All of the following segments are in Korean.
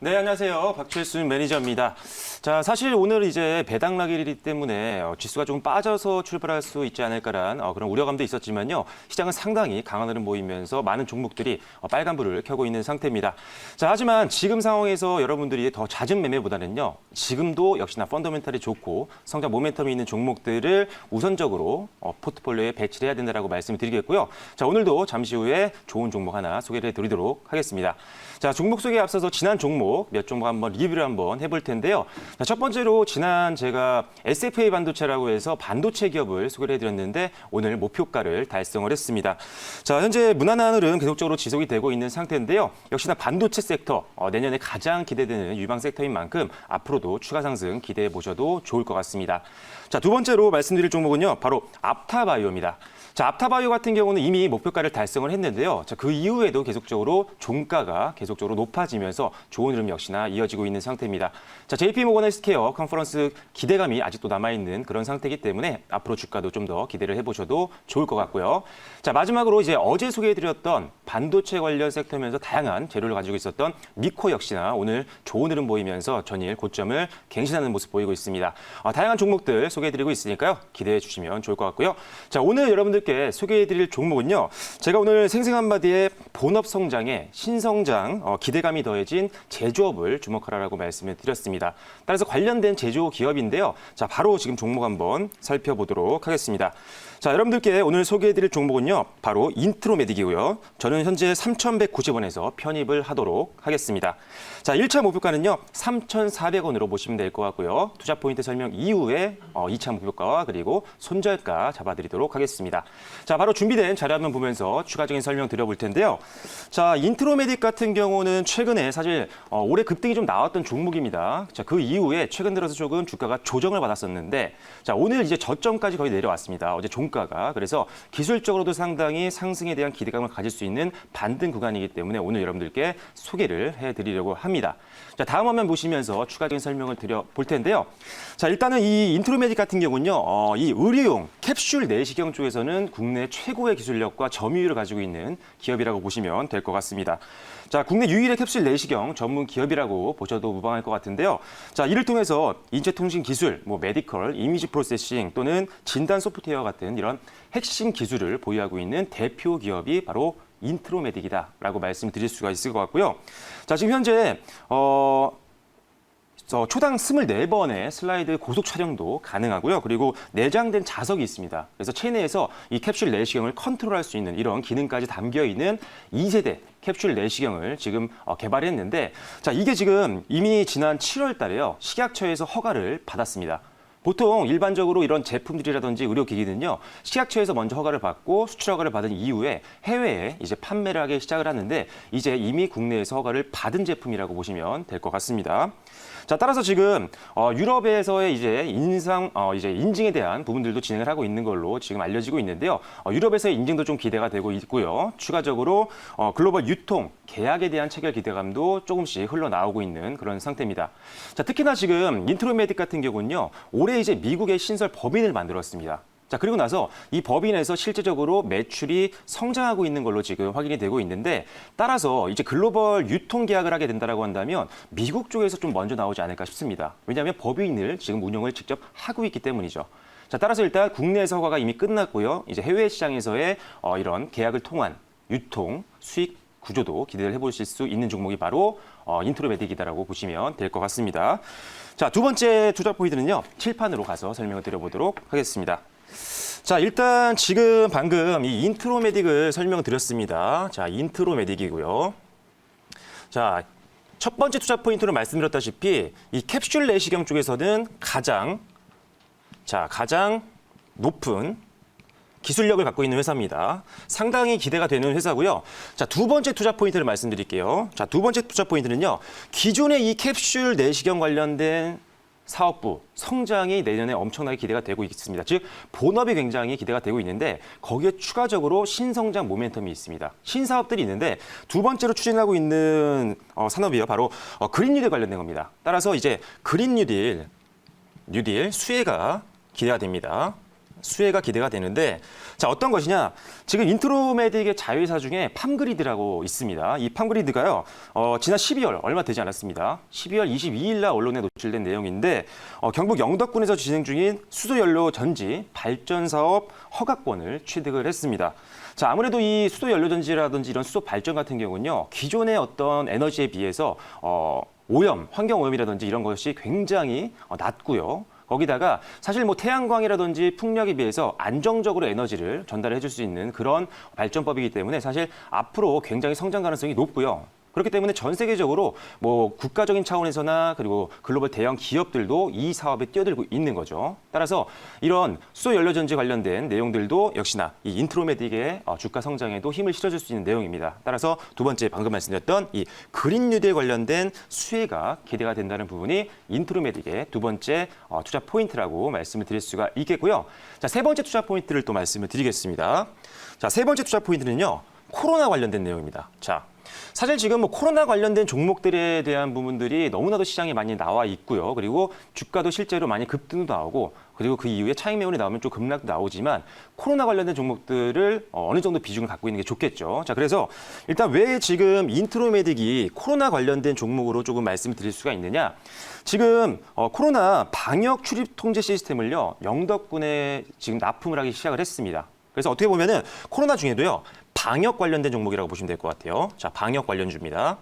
네, 안녕하세요. 박철순 매니저입니다. 자, 사실 오늘 이제 배당락이기 때문에 지수가 조금 빠져서 출발할 수 있지 않을까란 그런 우려감도 있었지만요. 시장은 상당히 강한 흐름 보이면서 많은 종목들이 빨간불을 켜고 있는 상태입니다. 자, 하지만 지금 상황에서 여러분들이 더 잦은 매매보다는요. 지금도 역시나 펀더멘탈이 좋고 성장 모멘텀이 있는 종목들을 우선적으로 포트폴리오에 배치를 해야 된다고 말씀을 드리겠고요. 자, 오늘도 잠시 후에 좋은 종목 하나 소개를 해드리도록 하겠습니다. 자, 종목 소개에 앞서서 지난 종목 몇 종목 한번 리뷰를 한번 해볼 텐데요. 자, 첫 번째로 지난 제가 SFA 반도체라고 해서 반도체 기업을 소개를 해드렸는데 오늘 목표가를 달성을 했습니다. 자, 현재 무난한 흐름 계속적으로 지속이 되고 있는 상태인데요. 역시나 반도체 섹터 내년에 가장 기대되는 유망 섹터인 만큼 앞으로도 추가 상승 기대해 보셔도 좋을 것 같습니다. 자, 두 번째로 말씀드릴 종목은요. 바로 앞타바이오입니다. 자, 앞타바이오 같은 경우는 이미 목표가를 달성을 했는데요. 자, 그 이후에도 계속적으로 종가가 계속적으로 높아지면서 좋은 흐름 역시나 이어지고 있는 상태입니다. 자, JP모건 헬스케어 컨퍼런스 기대감이 아직도 남아있는 그런 상태이기 때문에 앞으로 주가도 좀 더 기대를 해보셔도 좋을 것 같고요. 자, 마지막으로 이제 어제 소개해드렸던 반도체 관련 섹터면서 다양한 재료를 가지고 있었던 미코 역시나 오늘 좋은 흐름 보이면서 전일 고점을 갱신하는 모습 보이고 있습니다. 다양한 종목들 소개해드리고 있으니까요. 기대해 주시면 좋을 것 같고요. 자, 오늘 여러분들께 소개해드릴 종목은요. 제가 오늘 생생한마디의 본업 성장에 신성장 기대감이 더해진 제조업을 주목하라고 말씀을 드렸습니다. 따라서 관련된 제조 기업인데요. 자, 바로 지금 종목 한번 살펴보도록 하겠습니다. 자, 여러분들께 오늘 소개해드릴 종목은요. 바로 인트로메딕이고요. 저는 현재 3,190원에서 편입을 하도록 하겠습니다. 자, 1차 목표가는요. 3,400원으로 보시면 될 것 같고요. 투자 포인트 설명 이후에 2차 목표가와 그리고 손절가 잡아드리도록 하겠습니다. 자, 바로 준비된 자료 한번 보면서 추가적인 설명 드려볼 텐데요. 자, 인트로메딕 같은 경우는 최근에 사실 올해 급등이 좀 나왔던 종목입니다. 자, 그 이후에 최근 들어서 조금 주가가 조정을 받았었는데 자, 오늘 이제 저점까지 거의 내려왔습니다. 어제 종가가. 그래서 기술적으로도 상당히 상승에 대한 기대감을 가질 수 있는 반등 구간이기 때문에 오늘 여러분들께 소개를 해드리려고 합니다. 자, 다음 화면 보시면서 추가적인 설명을 드려볼 텐데요. 자, 일단은 이 인트로메딕 같은 경우는요. 이 의료용 캡슐 내시경 쪽에서는 국내 최고의 기술력과 점유율을 가지고 있는 기업이라고 보시면 될 것 같습니다. 자, 국내 유일의 캡슐 내시경 전문 기업이라고 보셔도 무방할 것 같은데요. 자, 이를 통해서 인체통신 기술, 메디컬, 이미지 프로세싱 또는 진단 소프트웨어 같은 이런 핵심 기술을 보유하고 있는 대표 기업이 바로 인트로메딕이다라고 말씀드릴 수가 있을 것 같고요. 자, 지금 현재 초당 24번의 슬라이드 고속 촬영도 가능하고요. 그리고 내장된 자석이 있습니다. 그래서 체내에서 이 캡슐 내시경을 컨트롤할 수 있는 이런 기능까지 담겨 있는 2세대 캡슐 내시경을 지금 개발했는데 자, 이게 지금 이미 지난 7월 달에요. 식약처에서 허가를 받았습니다. 보통 일반적으로 이런 제품들이라든지 의료기기는요, 식약처에서 먼저 허가를 받고 수출 허가를 받은 이후에 해외에 이제 판매를 하기 시작을 하는데 이제 이미 국내에서 허가를 받은 제품이라고 보시면 될 것 같습니다. 자, 따라서 지금 유럽에서의 이제 인증에 대한 부분들도 진행을 하고 있는 걸로 지금 알려지고 있는데요. 유럽에서의 인증도 좀 기대가 되고 있고요. 추가적으로 글로벌 유통 계약에 대한 체결 기대감도 조금씩 흘러나오고 있는 그런 상태입니다. 자, 특히나 지금 인트로메딕 같은 경우는요. 올해 이제 미국의 신설 법인을 만들었습니다. 자, 그리고 나서 이 법인에서 실제적으로 매출이 성장하고 있는 걸로 지금 확인이 되고 있는데 따라서 이제 글로벌 유통 계약을 하게 된다라고 한다면 미국 쪽에서 좀 먼저 나오지 않을까 싶습니다. 왜냐하면 법인을 지금 운영을 직접 하고 있기 때문이죠. 자, 따라서 일단 국내에서 허가가 이미 끝났고요. 이제 해외 시장에서의 이런 계약을 통한 유통, 수익 구조도 기대를 해보실 수 있는 종목이 바로 인트로메딕이다라고 보시면 될 것 같습니다. 자, 두 번째 투자 포인트는요. 칠판으로 가서 설명을 드려보도록 하겠습니다. 자, 일단 지금 방금 이 인트로메딕을 설명드렸습니다. 자, 인트로메딕이고요. 자, 첫 번째 투자 포인트로 말씀드렸다시피 이 캡슐 내시경 쪽에서는 가장 높은 기술력을 갖고 있는 회사입니다. 상당히 기대가 되는 회사고요. 자, 두 번째 투자 포인트를 말씀드릴게요. 자, 두 번째 투자 포인트는요. 기존의 이 캡슐 내시경 관련된 사업부 성장이 내년에 엄청나게 기대가 되고 있습니다. 즉 본업이 굉장히 기대가 되고 있는데 거기에 추가적으로 신성장 모멘텀이 있습니다. 신사업들이 있는데 두 번째로 추진하고 있는 산업이요. 바로 그린 뉴딜 관련된 겁니다. 따라서 이제 그린 뉴딜 수혜가 기대가 됩니다. 수혜가 기대가 되는데 자 어떤 것이냐 지금 인트로메딕의 자회사 중에 팜그리드라고 있습니다. 이 팜그리드가요 지난 12월 얼마 되지 않았습니다. 12월 22일 날 언론에 노출된 내용인데 경북 영덕군에서 진행 중인 수소연료 전지 발전 사업 허가권을 취득을 했습니다. 자 아무래도 이 수소연료전지라든지 이런 수소 발전 같은 경우는요 기존의 어떤 에너지에 비해서 오염, 환경 오염이라든지 이런 것이 굉장히 낮고요. 거기다가 사실 뭐 태양광이라든지 풍력에 비해서 안정적으로 에너지를 전달해 줄 수 있는 그런 발전법이기 때문에 사실 앞으로 굉장히 성장 가능성이 높고요. 그렇기 때문에 전 세계적으로 뭐 국가적인 차원에서나 그리고 글로벌 대형 기업들도 이 사업에 뛰어들고 있는 거죠. 따라서 이런 수소 연료 전지 관련된 내용들도 역시나 이 인트로메딕의 주가 성장에도 힘을 실어줄 수 있는 내용입니다. 따라서 두 번째 방금 말씀드렸던 이 그린 뉴딜 관련된 수혜가 기대가 된다는 부분이 인트로메딕의 두 번째 투자 포인트라고 말씀을 드릴 수가 있겠고요. 자, 세 번째 투자 포인트를 또 말씀을 드리겠습니다. 자, 세 번째 투자 포인트는요. 코로나 관련된 내용입니다. 자, 사실 지금 뭐 코로나 관련된 종목들에 대한 부분들이 너무나도 시장에 많이 나와 있고요. 그리고 주가도 실제로 많이 급등도 나오고 그리고 그 이후에 차익 매물이 나오면 좀 급락도 나오지만 코로나 관련된 종목들을 어느 정도 비중을 갖고 있는 게 좋겠죠. 자, 그래서 일단 왜 지금 인트로메딕이 코로나 관련된 종목으로 조금 말씀을 드릴 수가 있느냐. 지금 코로나 방역 출입 통제 시스템을요. 영덕군에 지금 납품을 하기 시작을 했습니다. 그래서 어떻게 보면은 코로나 중에도요. 방역 관련된 종목이라고 보시면 될 것 같아요. 자, 방역 관련주입니다.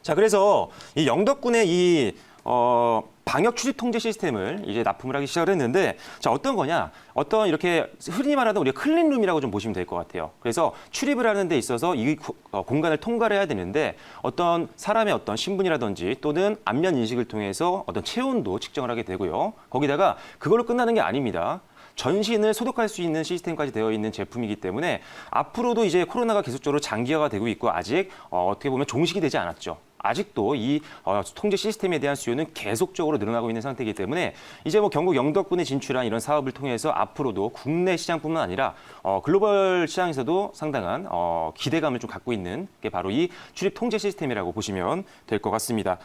자, 그래서 이 영덕군의 이 방역 출입 통제 시스템을 이제 납품을 하기 시작을 했는데 자, 어떤 거냐? 어떤 이렇게 흔히 말하는 우리가 클린룸이라고 좀 보시면 될 것 같아요. 그래서 출입을 하는 데 있어서 이 공간을 통과를 해야 되는데 어떤 사람의 어떤 신분이라든지 또는 안면 인식을 통해서 어떤 체온도 측정을 하게 되고요. 거기다가 그걸로 끝나는 게 아닙니다. 전신을 소독할 수 있는 시스템까지 되어 있는 제품이기 때문에 앞으로도 이제 코로나가 계속적으로 장기화가 되고 있고 아직 어떻게 보면 종식이 되지 않았죠. 아직도 이 통제 시스템에 대한 수요는 계속적으로 늘어나고 있는 상태이기 때문에 이제 뭐 경북 영덕군에 진출한 이런 사업을 통해서 앞으로도 국내 시장뿐만 아니라 글로벌 시장에서도 상당한 기대감을 좀 갖고 있는 게 바로 이 출입 통제 시스템이라고 보시면 될 것 같습니다.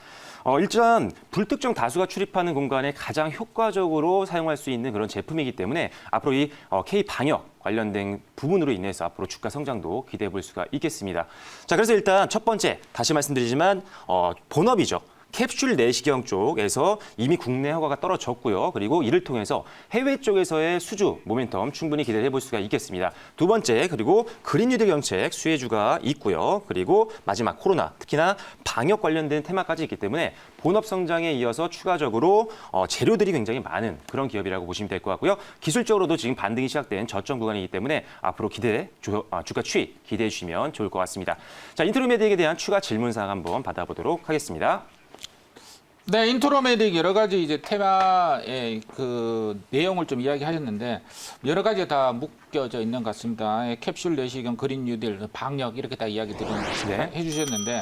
일단 불특정 다수가 출입하는 공간에 가장 효과적으로 사용할 수 있는 그런 제품이기 때문에 앞으로 이 K-방역 관련된 부분으로 인해서 앞으로 주가 성장도 기대해 볼 수가 있겠습니다. 자, 그래서 일단 첫 번째 다시 말씀드리지만 본업이죠. 캡슐 내시경 쪽에서 이미 국내 허가가 떨어졌고요. 그리고 이를 통해서 해외 쪽에서의 수주 모멘텀 충분히 기대해 볼 수가 있겠습니다. 두 번째, 그리고 그린 뉴딜 정책 수혜주가 있고요. 그리고 마지막 코로나, 특히나 방역 관련된 테마까지 있기 때문에 본업 성장에 이어서 추가적으로 재료들이 굉장히 많은 그런 기업이라고 보시면 될 것 같고요. 기술적으로도 지금 반등이 시작된 저점 구간이기 때문에 앞으로 주가 추이 기대해 주시면 좋을 것 같습니다. 자, 인트로메딕에 대한 추가 질문사항 한번 받아보도록 하겠습니다. 네, 인트로메딕 여러 가지 이제 테마의 그 내용을 좀 이야기하셨는데 여러 가지 다 묶여져 있는 것 같습니다. 캡슐 내시경, 그린 뉴딜, 방역 이렇게 다 이야기들을 해주셨는데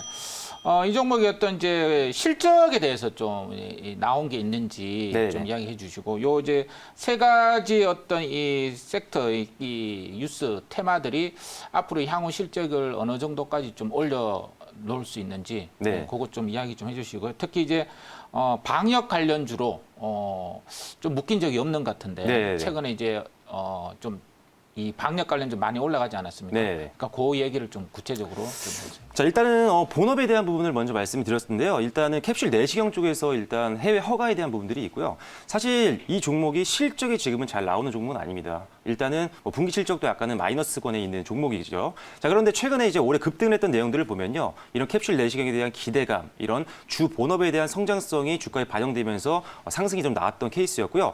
이 종목의 어떤 이제 실적에 대해서 좀 나온 게 있는지 좀 이야기해 주시고 요 이제 세 가지 어떤 이 섹터의 이 뉴스 테마들이 앞으로 향후 실적을 어느 정도까지 좀 올려 놓을 수 있는지 그것 좀 이야기 좀 해주시고요. 특히 이제 방역 관련주로 좀 묶인 적이 없는 것 같은데 최근에 이제 좀 이 방역 관련 좀 많이 올라가지 않았습니까? 그러니까 그 얘기를 좀 구체적으로 좀 해주세요. 자, 일단은 본업에 대한 부분을 먼저 말씀드렸는데요. 일단은 캡슐 내시경 쪽에서 일단 해외 허가에 대한 부분들이 있고요. 사실 이 종목이 실적이 지금은 잘 나오는 종목은 아닙니다. 일단은 뭐 분기 실적도 약간은 마이너스권에 있는 종목이죠. 자, 그런데 최근에 이제 올해 급등을 했던 내용들을 보면요. 이런 캡슐 내시경에 대한 기대감, 이런 주 본업에 대한 성장성이 주가에 반영되면서 상승이 좀 나왔던 케이스였고요.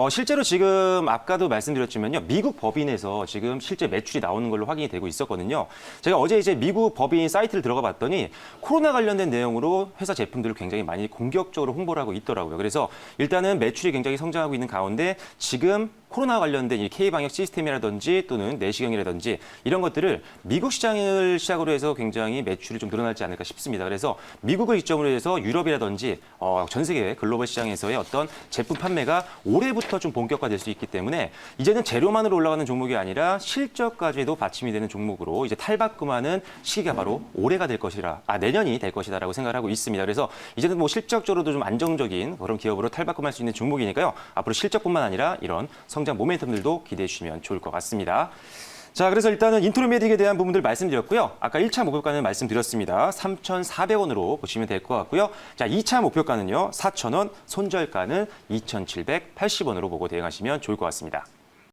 실제로 지금 아까도 말씀드렸지만요. 미국 법인에서 지금 실제 매출이 나오는 걸로 확인이 되고 있었거든요. 제가 어제 이제 미국 법인 사이트를 들어가 봤더니 코로나 관련된 내용으로 회사 제품들을 굉장히 많이 공격적으로 홍보를 하고 있더라고요. 그래서 일단은 매출이 굉장히 성장하고 있는 가운데 지금 코로나 관련된 이 K방역 시스템이라든지 또는 내시경이라든지 이런 것들을 미국 시장을 시작으로 해서 굉장히 매출이 좀 늘어나지 않을까 싶습니다. 그래서 미국을 기점으로 해서 유럽이라든지 전 세계 글로벌 시장에서의 어떤 제품 판매가 올해부터 좀 본격화될 수 있기 때문에 이제는 재료만으로 올라가는 종목이 아니라 실적까지도 받침이 되는 종목으로 이제 탈바꿈하는 시기가 바로 올해가 될 것이라, 내년이 될 것이다라고 생각을 하고 있습니다. 그래서 이제는 뭐 실적적으로도 좀 안정적인 그런 기업으로 탈바꿈할 수 있는 종목이니까요. 앞으로 실적뿐만 아니라 이런 성장 모멘텀들도 기대해 주시면 좋을 것 같습니다. 자, 그래서 일단은 인트로메딕에 대한 부분들 말씀드렸고요. 아까 1차 목표가는 말씀드렸습니다. 3,400원으로 보시면 될 것 같고요. 자, 2차 목표가는요. 4,000원, 손절가는 2,780원으로 보고 대응하시면 좋을 것 같습니다.